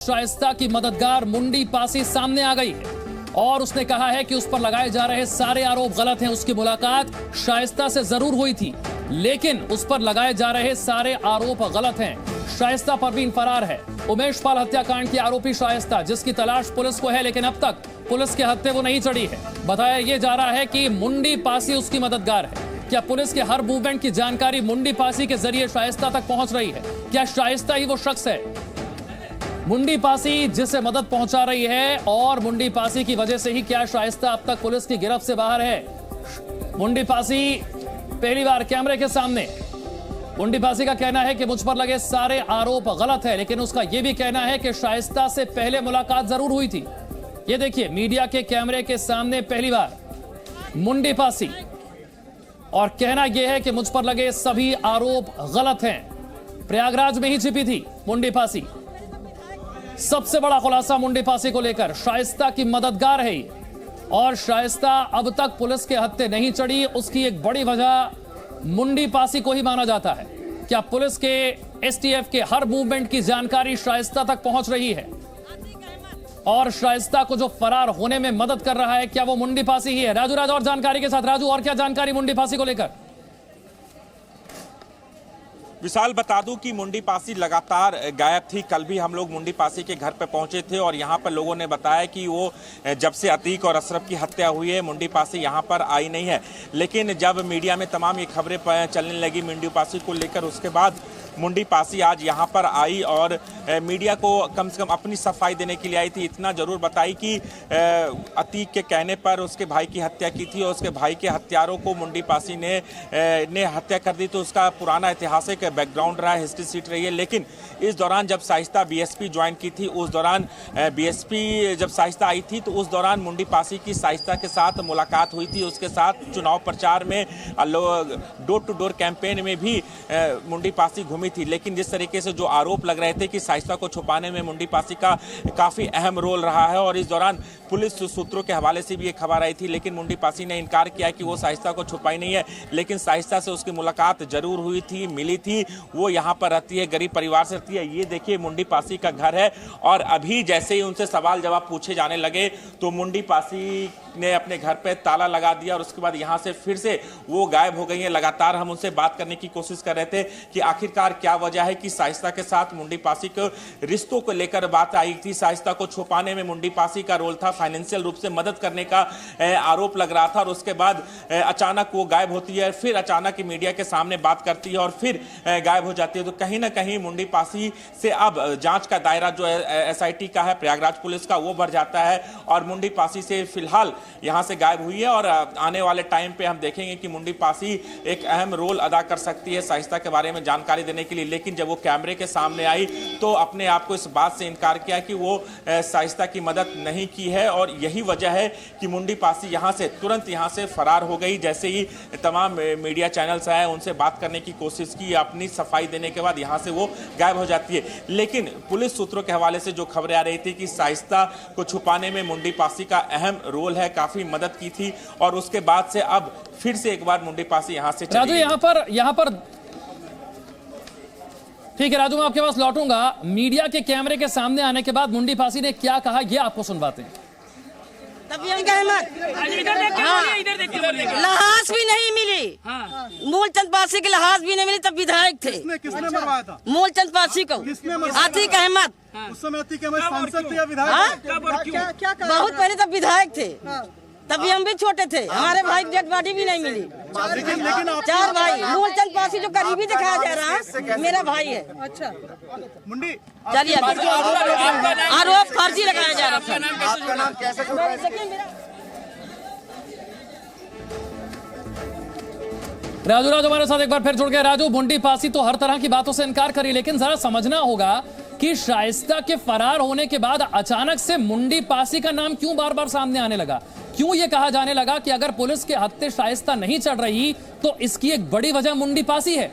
शाइस्ता की मददगार मुंडी पासी सामने आ गई है और उसने कहा है कि उस पर लगाए जा रहे सारे आरोप गलत हैं। उसकी मुलाकात शाइस्ता से जरूर हुई थी, लेकिन उस पर लगाए जा रहे सारे आरोप गलत हैं। शाइस्ता परवीन फरार है। उमेश पाल हत्याकांड की आरोपी शाइस्ता, जिसकी तलाश पुलिस को है, लेकिन अब तक पुलिस के हत्थे वो नहीं चढ़ी है। बताया यह जा रहा है कि मुंडी पासी उसकी मददगार है। क्या पुलिस के हर मूवमेंट की जानकारी मुंडी पासी के जरिए शाइस्ता तक पहुंच रही है? क्या शाइस्ता ही वो शख्स है मुंडी पासी जिसे मदद पहुंचा रही है? और मुंडी पासी की वजह से ही क्या शाइस्ता अब तक पुलिस की गिरफ्त से बाहर है? मुंडी पासी पहली बार कैमरे के सामने। मुंडी पासी का कहना है कि मुझ पर लगे सारे आरोप गलत है, लेकिन उसका यह भी कहना है कि शाइस्ता से पहले मुलाकात जरूर हुई थी। ये देखिए, मीडिया के कैमरे के सामने पहली बार मुंडी पासी, और कहना यह है कि मुझ पर लगे सभी आरोप गलत हैं। प्रयागराज में ही छिपी थी मुंडी पासी। सबसे बड़ा खुलासा मुंडी पासी को लेकर, शाइस्ता की मददगार है ये, और शाइस्ता अब तक पुलिस के हत्थे नहीं चढ़ी। उसकी एक बड़ी वजह मुंडी पासी को ही माना जाता है। क्या पुलिस के एसटीएफ के हर मूवमेंट की जानकारी शाइस्ता तक पहुंच रही है? और शाइस्ता को जो फरार होने में मदद कर रहा है, क्या वो मुंडी पासी ही है? राजू और जानकारी के साथ। राजू, और क्या जानकारी मुंडी पासी को लेकर? विशाल, बता दूं कि मुंडी पासी लगातार गायब थी। कल भी हम लोग मुंडी पासी के घर पर पहुंचे थे और यहां पर लोगों ने बताया कि वो जब से अतीक और अशरफ की हत्या हुई है, मुंडी पासी यहां पर आई नहीं है। लेकिन जब मीडिया में तमाम ये खबरें चलने लगी मुंडी पासी को लेकर, उसके बाद मुंडी पासी आज यहाँ पर आई और मीडिया को कम से कम अपनी सफाई देने के लिए आई थी। इतना जरूर बताई कि अतीक के कहने पर उसके भाई की हत्या की थी और उसके भाई के हत्यारों को मुंडी पासी ने हत्या कर दी। तो उसका पुराना ऐतिहासिक बैकग्राउंड रहा है, हिस्ट्री सीट रही है। लेकिन इस दौरान जब शाइस्ता बीएसपी ज्वाइन की थी, उस दौरान बीएसपी जब शाइस्ता आई थी, तो उस दौरान मुंडी पासी की शाइस्ता के साथ मुलाकात हुई थी। उसके साथ चुनाव प्रचार में, डोर टू डोर कैंपेन में भी मुंडी पासी घूमी थी। लेकिन जिस तरीके से जो आरोप लग रहे थे कि शाइस्ता को छुपाने में मुंडी पासी का काफी अहम रोल रहा है, और इस दौरान पुलिस सूत्रों के हवाले से भी एक खबर आई थी, लेकिन मुंडी पासी ने इनकार किया कि वो शाइस्ता को छुपाई नहीं है। लेकिन शाइस्ता से उसकी मुलाकात जरूर हुई थी, मिली थी। वो यहाँ पर रहती है, गरीब परिवार से रहती है। ये देखिए मुंडी पासी का घर है, और अभी जैसे ही उनसे सवाल जवाब पूछे जाने लगे तो मुंडी पासी ने अपने घर पे ताला लगा दिया और उसके बाद यहाँ से फिर से वो गायब हो गई है। लगातार हम उनसे बात करने की कोशिश कर रहे थे कि आखिरकार क्या वजह है कि शाइस्ता के साथ मुंडी पासी को रिश्तों को लेकर बात आई थी। शाइस्ता को छुपाने में मुंडी पासी का रोल था, फाइनेंशियल रूप से मदद करने का आरोप लग रहा था। और उसके बाद अचानक वो गायब होती है, फिर अचानक मीडिया के सामने बात करती है और फिर गायब हो जाती है। तो कहीं ना कहीं मुंडी पासी से अब जांच का दायरा जो है एसआईटी का है, प्रयागराज पुलिस का, वो बढ़ जाता है। और मुंडी पासी से फिलहाल यहां से गायब हुई है, और आने वाले टाइम पे हम देखेंगे कि मुंडी पासी एक अहम रोल अदा कर सकती है शाइस्ता के बारे में जानकारी देने के लिए। लेकिन जब वो कैमरे के सामने आई तो अपने आप को इस बात से इनकार किया कि वो शाइस्ता की मदद नहीं की है, और यही वजह है कि मुंडी पासी यहां से तुरंत यहां से फरार हो गई। जैसे ही तमाम मीडिया चैनल्स आए, उनसे बात करने की कोशिश की, अपनी सफाई देने के बाद यहां से वो गायब हो जाती है। लेकिन पुलिस सूत्रों के हवाले से जो खबरें आ रही थी कि शाइस्ता को छुपाने में मुंडी पासी का अहम रोल है, काफी मदद की थी, और उसके बाद से अब फिर से एक बार मुंडी पासी यहां से राजू यहां पर ठीक है राजू, मैं आपके पास लौटूंगा। मीडिया के कैमरे के सामने आने के बाद मुंडी पासी ने क्या कहा, ये आपको सुनवाते हैं। लाश भी नहीं मिली, मूलचंद पासी की लाश भी नहीं मिली, तब विधायक थे। किसने मरवाया था? मूलचंद पासी को। आतिक अहमद। उस समय आतिक अहमद सांसद थे या विधायक? बहुत पहले तब विधायक थे, तभी हम भी छोटे थे। हमारे भाई की डेड बॉडी भी नहीं मिली। लेकिन 4 भाई। मूलचंद पासी जो करीबी दिखाया जा रहा है, मेरा भाई है। अच्छा मुंडी, चलिए आरोप फर्जी लगाया जा रहा है। आपका नाम कैसे जुड़ा है? राजू हमारे साथ एक बार फिर जुड़ गए। राजू, मुंडी पासी तो हर तरह की बातों से इनकार करी, लेकिन जरा समझना होगा कि शाइस्ता के फरार होने के बाद अचानक से मुंडी पासी का नाम क्यों बार बार सामने आने लगा? क्यों यह कहा जाने लगा कि अगर पुलिस के हत्थे शाइस्ता नहीं चढ़ रही तो इसकी एक बड़ी वजह मुंडी पासी है?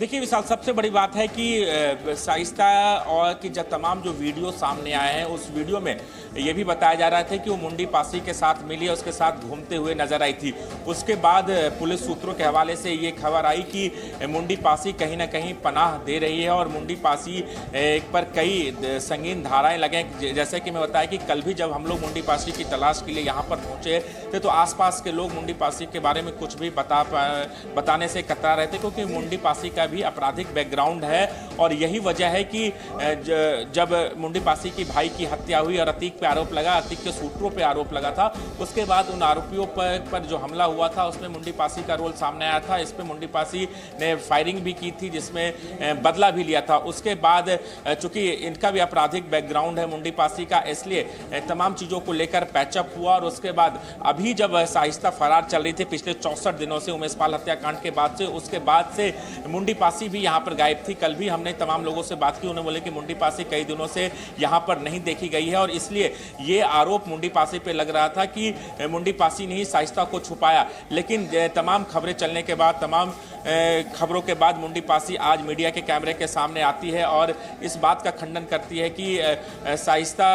देखिए विशाल, सबसे बड़ी बात है कि शाइस्ता और कि जब तमाम जो वीडियो सामने आए हैं उस वीडियो में ये भी बताया जा रहा था कि वो मुंडी पासी के साथ मिली और उसके साथ घूमते हुए नजर आई थी। उसके बाद पुलिस सूत्रों के हवाले से ये खबर आई कि मुंडी पासी कहीं ना कहीं पनाह दे रही है और मुंडी पासी पर कई संगीन धाराएं लगे। जैसे कि मैं बताया कि कल भी जब हम लोग मुंडी पासी की तलाश के लिए यहाँ पर पहुँचे थे तो आसपास के लोग मुंडी पासी के बारे में कुछ भी बताने से कतरा रहे थे, क्योंकि मुंडी पासी का भी आपराधिक बैकग्राउंड है। और यही वजह है कि जब मुंडी पासी की भाई की हत्या हुई और अतीक पे आरोप लगा, अतीक के सूत्रों पे आरोप लगा था, उसके बाद उन आरोपियों पर जो हमला हुआ था उसमें मुंडी पासी का रोल सामने आया था। इस पे मुंडी पासी ने फायरिंग भी की थी जिसमें बदला भी लिया था। उसके बाद चूंकि इनका भी आपराधिक बैकग्राउंड है मुंडी पासी का, इसलिए तमाम चीज़ों को लेकर पैचअप हुआ। और उसके बाद अभी जब शाइस्ता फरार चल रही थी पिछले 64 दिनों से उमेशपाल हत्याकांड के बाद से, उसके बाद से मुंडी पासी भी यहाँ पर गायब थी। कल भी हमने तमाम लोगों से बात की, उन्होंने बोले कि मुंडी पासी कई दिनों से यहाँ पर नहीं देखी गई है और इसलिए ये आरोप मुंडी पासी पे लग रहा था कि मुंडी पासी ने ही शाइस्ता को छुपाया। लेकिन तमाम खबरें चलने के बाद, तमाम खबरों के बाद मुंडी पासी आज मीडिया के कैमरे के सामने आती है और इस बात का खंडन करती है कि शाइस्ता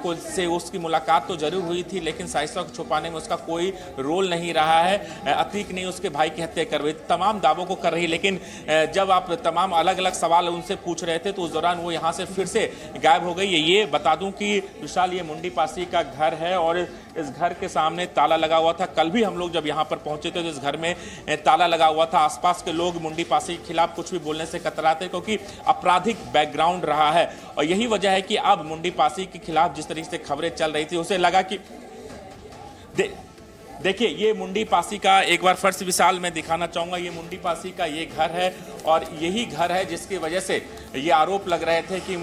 को से उसकी मुलाकात तो जरूर हुई थी लेकिन शाइस्ता को छुपाने में उसका कोई रोल नहीं रहा है। अतीक ने उसके भाई की हत्या करवाई, तमाम दावों को कर रही। लेकिन जब आप तमाम अलग अलग सवाल उनसे पूछ रहे थे तो उस दौरान वो यहाँ से फिर से गायब हो गई। ये बता दूं कि विशाल, ये मुंडी पासी का घर है और इस घर के सामने ताला लगा हुआ था। कल भी हम लोग जब यहाँ पर पहुंचे थे तो इस घर में ताला लगा हुआ था। आसपास के लोग मुंडी पासी के खिलाफ कुछ भी बोलने से कतराते क्योंकि आपराधिक बैकग्राउंड रहा है। और यही वजह है कि अब मुंडी पासी के खिलाफ जिस तरीके से खबरें चल रही थी उसे लगा कि देखिए ये मुंडी पासी का एक बार फर्श विशाल में दिखाना चाहूँगा। ये मुंडी पासी का ये घर है और यही घर है जिसकी वजह से ये आरोप लग रहे थे कि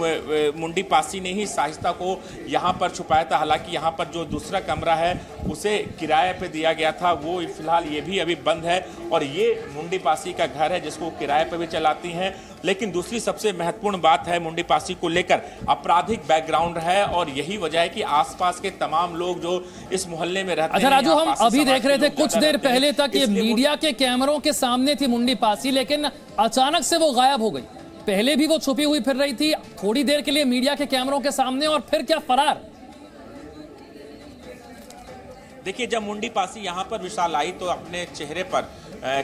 मुंडी पासी ने ही शाइस्ता को यहाँ पर छुपाया था। हालांकि यहाँ पर जो दूसरा कमरा है उसे किराए पे दिया गया था, वो फिलहाल ये भी अभी बंद है और ये मुंडी पासी का घर है जिसको किराए पे भी चलाती हैं। लेकिन दूसरी सबसे महत्वपूर्ण बात है मुंडी पासी को लेकर आपराधिक बैकग्राउंड है और यही वजह है कि आसपास के तमाम लोग जो इस मोहल्ले में रहते हैं। अच्छा राजू, हम अभी देख रहे थे कुछ देर पहले तक ये मीडिया के कैमरों के सामने थी मुंडी पासी, लेकिन अचानक से वो गायब हो गई। पहले भी वो छुपी हुई फिर रही थी, थोड़ी देर के लिए मीडिया के कैमरों के सामने और फिर क्या फरार। देखिए जब मुंडी पासी यहाँ पर विशाल आई तो अपने चेहरे पर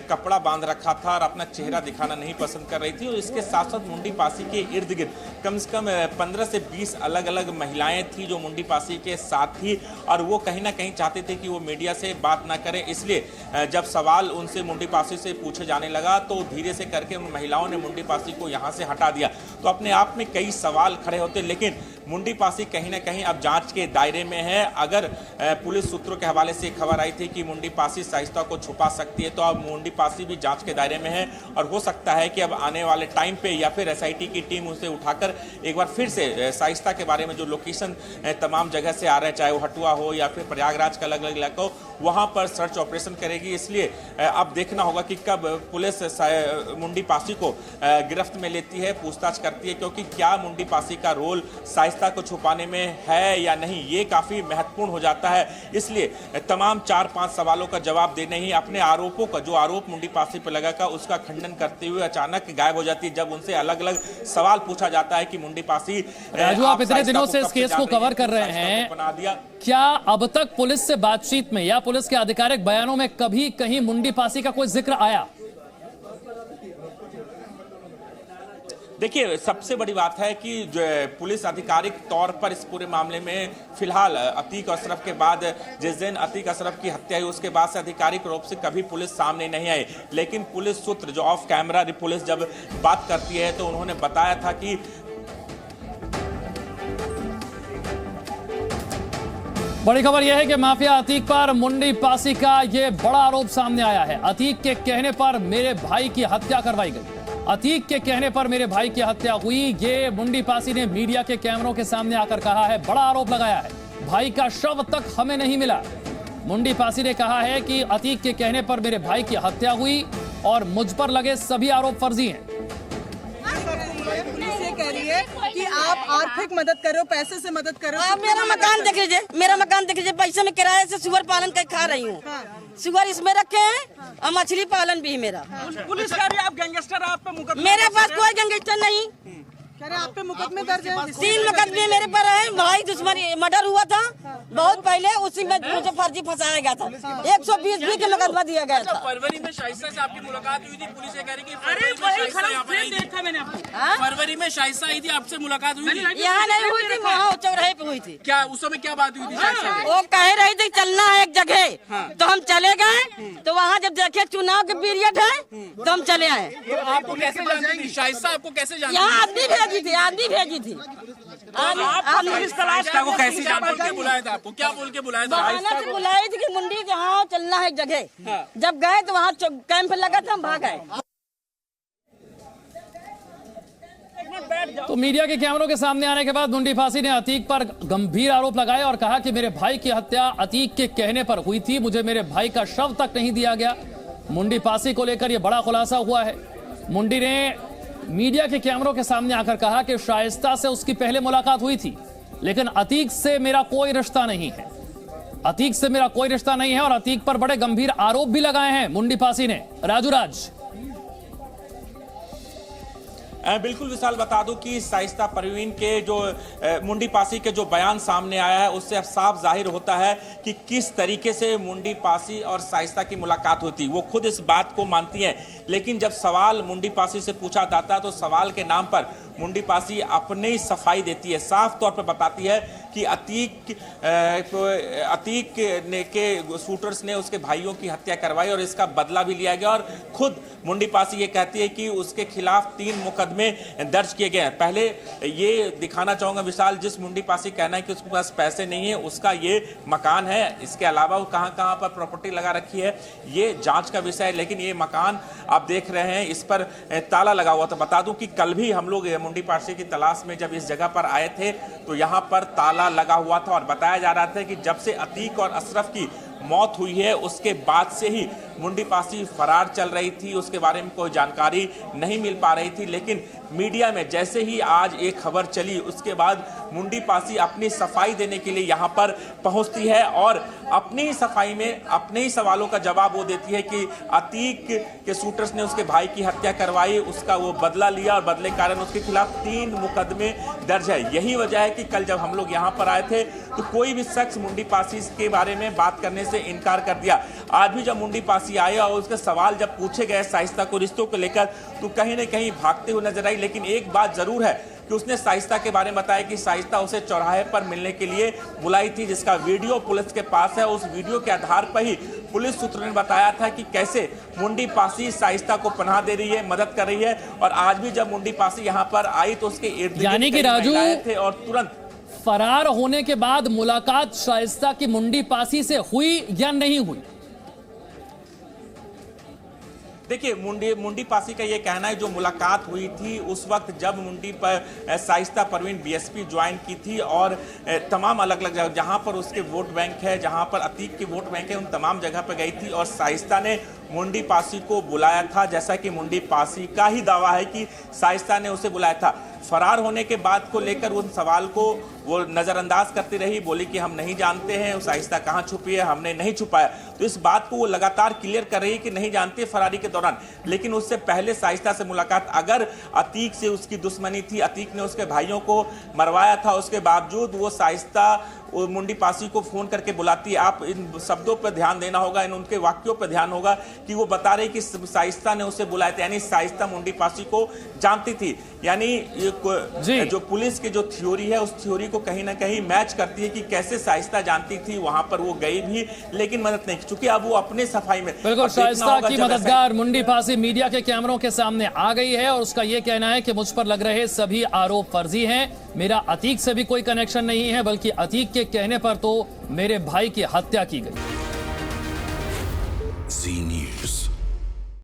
कपड़ा बांध रखा था और अपना चेहरा दिखाना नहीं पसंद कर रही थी। और इसके साथ साथ मुंडी पासी के इर्द गिर्द कम से कम 15 से 20 अलग अलग महिलाएं थी जो मुंडी पासी के साथ थी और वो कहीं ना कहीं चाहते थे कि वो मीडिया से बात ना करें। इसलिए जब सवाल उनसे मुंडी पासी से पूछे जाने लगा तो धीरे से करके उन महिलाओं ने मुंडी पासी को यहाँ से हटा दिया। तो अपने आप में कई सवाल खड़े होते, लेकिन मुंडी पासी कहीं ना कहीं अब जांच के दायरे में है। अगर पुलिस सूत्रों के हवाले से खबर आई थी कि मुंडी पासी शाइस्ता को छुपा सकती है तो अब मुंडी पासी भी जांच के दायरे में है और हो सकता है कि अब आने वाले टाइम पे या फिर एसआईटी की टीम उसे उठाकर एक बार फिर से शाइस्ता के बारे में जो लोकेशन तमाम जगह से आ रहे हैं, चाहे वो हटुआ हो या फिर प्रयागराज का अलग अलग इलाका हो, वहां पर सर्च ऑपरेशन करेगी। इसलिए अब देखना होगा कि कब पुलिस मुंडी पासी को गिरफ्त में लेती है, पूछताछ करती है, क्योंकि क्या मुंडी पासी का रोल शाइस्ता को छुपाने में है या नहीं, ये काफी महत्वपूर्ण हो जाता है। इसलिए तमाम 4-5 सवालों का जवाब देने ही अपने आरोपों का, जो आरोप मुंडी पासी पर लगा का उसका खंडन करते हुए अचानक गायब हो जाती है जब उनसे अलग अलग सवाल पूछा जाता है कि मुंडी पासी। राजू, आप इतने दिनों से इस केस को कवर कर रहे हैं, बना दिया, क्या अब तक पुलिस से बातचीत में या पुलिस के आधिकारिक बयानों में कभी कहीं मुंडी पासी का कोई जिक्र आया? देखिए सबसे बड़ी बात है कि जो पुलिस आधिकारिक तौर पर इस पूरे मामले में फिलहाल अतीक अशरफ के बाद, जिस दिन अतीक अशरफ की हत्या हुई उसके बाद से आधिकारिक रूप से कभी पुलिस सामने नहीं आई। लेकिन पुलिस सूत्र जो ऑफ कैमरा पुलिस जब बात करती है तो उन्होंने बताया था कि बड़ी खबर यह है कि माफिया अतीक पर मुंडी पासी का यह बड़ा आरोप सामने आया है। अतीक के कहने पर मेरे भाई की हत्या करवाई गई, अतीक के कहने पर मेरे भाई की हत्या हुई, ये मुंडी पासी ने मीडिया के कैमरों के सामने आकर कहा है, बड़ा आरोप लगाया है। भाई का शव तक हमें नहीं मिला। मुंडी पासी ने कहा है कि अतीक के कहने पर मेरे भाई की हत्या हुई और मुझ पर लगे सभी आरोप फर्जी हैं। पुलिस ये कह रही चाहिए कि आप आर्थिक मदद करो, पैसे से मदद करो। आप मेरा मकान देख लीजिए, मेरा मकान देख लीजिए, पैसे में किराए से सुअर पालन कर खा रही हूँ। सुअर इसमें रखे हैं और मछली पालन भी है मेरा। पुलिस कह रही है आप गैंगस्टर, आप पे मुकदमा। मेरे पास कोई गैंगस्टर नहीं। कह रहे आप पे मुकदमे दर्ज है। 3 मुकदमे मेरे पर है। भाई दुश्मनी मर्डर हुआ था बहुत पहले, उसी में मुझे फर्जी फंसाया गया था। 120 भी का मुकदमा दिया गया था। फरवरी में शाइस्ता से आपकी मुलाकात हुई थी, पुलिस ये कह रही कि फरवरी में शाइस्ता आई थी, आपसे मुलाकात हुई थी? यहाँ नहीं हुई थी, वहाँ चौराहे पे हुई थी। क्या उस समय क्या बात हुई थी शाइस्ता से? वो कह रही थी चलना है एक जगह, तो हम चले गए। तो वहाँ जब देखे चुनाव के पीरियड है तो हम चले आए। तो आपको कैसे जानती थी शाइस्ता, आपको कैसे जानती यहाँ आदमी भेजी थी, आदमी भेजी थी। शाइस्ता को कैसे बोल के बुलाया था? आपको क्या बोल के बुलाया था? बहाना से बुलाई थी कि मुंडी के हाँ चलना है एक जगह। जब गए तो वहाँ कैंप लगा था, हम भाग गए। तो मीडिया के कैमरों के सामने आने के बाद मुंडी पासी ने अतीक पर गंभीर आरोप लगाए और कहा कि मेरे भाई की हत्या अतीक के कहने पर हुई थी, मुझे मेरे भाई का शव तक नहीं दिया गया। मुंडी पासी को लेकर यह बड़ा खुलासा हुआ है। मुंडी ने मीडिया के कैमरों के सामने आकर कहा कि शाइस्ता से उसकी पहले मुलाकात हुई थी, लेकिन अतीक से मेरा कोई रिश्ता नहीं है। अतीक से मेरा कोई रिश्ता नहीं है और अतीक पर बड़े गंभीर आरोप भी लगाए हैं मुंडी पासी ने। राजू राज। बिल्कुल विशाल, बता दूं कि शाइस्ता परवीन के जो मुंडी पासी के जो बयान सामने आया है उससे अब साफ जाहिर होता है कि किस तरीके से मुंडी पासी और शाइस्ता की मुलाकात होती। वो खुद इस बात को मानती हैं, लेकिन जब सवाल मुंडी पासी से पूछा जाता है तो सवाल के नाम पर मुंडी पासी अपनी सफाई देती है। साफ तौर पर बताती है कि अतीक के शूटर्स ने उसके भाइयों की हत्या करवाई और इसका बदला भी लिया गया। और खुद मुंडी पासी ये कहती है कि उसके खिलाफ 3 मुकदमे दर्ज किए गए हैं। पहले ये दिखाना चाहूंगा विशाल, जिस मुंडी पासी कहना है कि उसके पास पैसे नहीं है, उसका ये मकान है। इसके अलावा वो कहां पर प्रॉपर्टी लगा रखी है ये जांच का विषय है, लेकिन ये मकान आप देख रहे हैं इस पर ताला लगा हुआ था। बता दूं कि कल भी हम लोग मुंडी पासी की तलाश में जब इस जगह पर आए थे तो यहां पर ताला लगा हुआ था और बताया जा रहा था कि जब से अतीक और अशरफ की मौत हुई है उसके बाद से ही मुंडी पासी फरार चल रही थी, उसके बारे में कोई जानकारी नहीं मिल पा रही थी। लेकिन मीडिया में जैसे ही आज एक खबर चली उसके बाद मुंडी पासी अपनी सफाई देने के लिए यहाँ पर पहुँचती है और अपनी ही सफाई में अपने ही सवालों का जवाब वो देती है कि अतीक के शूटर्स ने उसके भाई की हत्या करवाई, उसका वो बदला लिया और बदले के कारण उसके खिलाफ 3 मुकदमे दर्ज है। यही वजह है कि कल जब हम लोग यहाँ पर आए थे तो कोई भी शख्स मुंडी पासी के बारे में बात करने से इनकार कर दिया। आज भी जब मुंडी पासी आए और उसके सवाल जब पूछे गए शाइस्ता को रिश्तों को लेकर तो कहीं न कहीं भागते हुए नजर आई। लेकिन एक बात जरूर है कि उसने शाइस्ता के बारे में बताया कि शाइस्ता उसे चौराहे पर मिलने के लिए बुलाई थी, जिसका वीडियो पुलिस के पास है। उस वीडियो के आधार पर ही पुलिस सूत्रों ने बताया था कि कैसे मुंडी पासी शाइस्ता को पनाह दे रही है, मदद कर रही है। और आज भी जब मुंडी पासी यहाँ पर आई तो उसके इर्द यानी कि राजू थे और तुरंत फरार होने के बाद मुलाकात शाइस्ता की मुंडी पासी से हुई या नहीं हुई? देखिए मुंडी पासी का ये कहना है जो मुलाकात हुई थी उस वक्त जब मुंडी पर शाइस्ता परवीन बीएसपी ज्वाइन की थी और तमाम अलग अलग जगह जहां पर उसके वोट बैंक है, जहां पर अतीक के वोट बैंक है, उन तमाम जगह पर गई थी और शाइस्ता ने मुंडी पासी को बुलाया था। जैसा कि मुंडी पासी का ही दावा है कि शाइस्ता ने उसे बुलाया था। फरार होने के बाद को लेकर उन सवाल को वो नज़रअंदाज करती रही, बोली कि हम नहीं जानते हैं शाइस्ता कहाँ छुपी है, हमने नहीं छुपाया। तो इस बात को वो लगातार क्लियर कर रही है कि नहीं जानते फरारी के दौरान। लेकिन उससे पहले शाइस्ता से मुलाकात, अगर अतीक से उसकी दुश्मनी थी, अतीक ने उसके भाइयों को मरवाया था, उसके बावजूद वो शाइस्ता मुंडी पासी को फोन करके बुलाती है। आप इन शब्दों पर ध्यान देना होगा, इन उनके वाक्यों पर ध्यान होगा कि वो बता रहे कि शाइस्ता ने उसे बुलाया था, यानी शाइस्ता मुंडी पासी को जानती थी। यानी जो पुलिस की जो थ्योरी है उस थ्योरी को कहीं ना कहीं मैच करती है कि कैसे शाइस्ता जानती थी, वहां पर वो गई भी लेकिन मदद नहीं, चूंकि अब वो अपने सफाई में। बिल्कुल, शाइस्ता की मददगार मुंडी पासी मीडिया के कैमरों के सामने आ गई है और उसका यह कहना है कि मुझ पर लग रहे सभी आरोप फर्जी हैं, मेरा अतीक से भी कोई कनेक्शन नहीं है, बल्कि अतीक के कहने पर तो मेरे भाई की हत्या की गई। जी न्यूज़।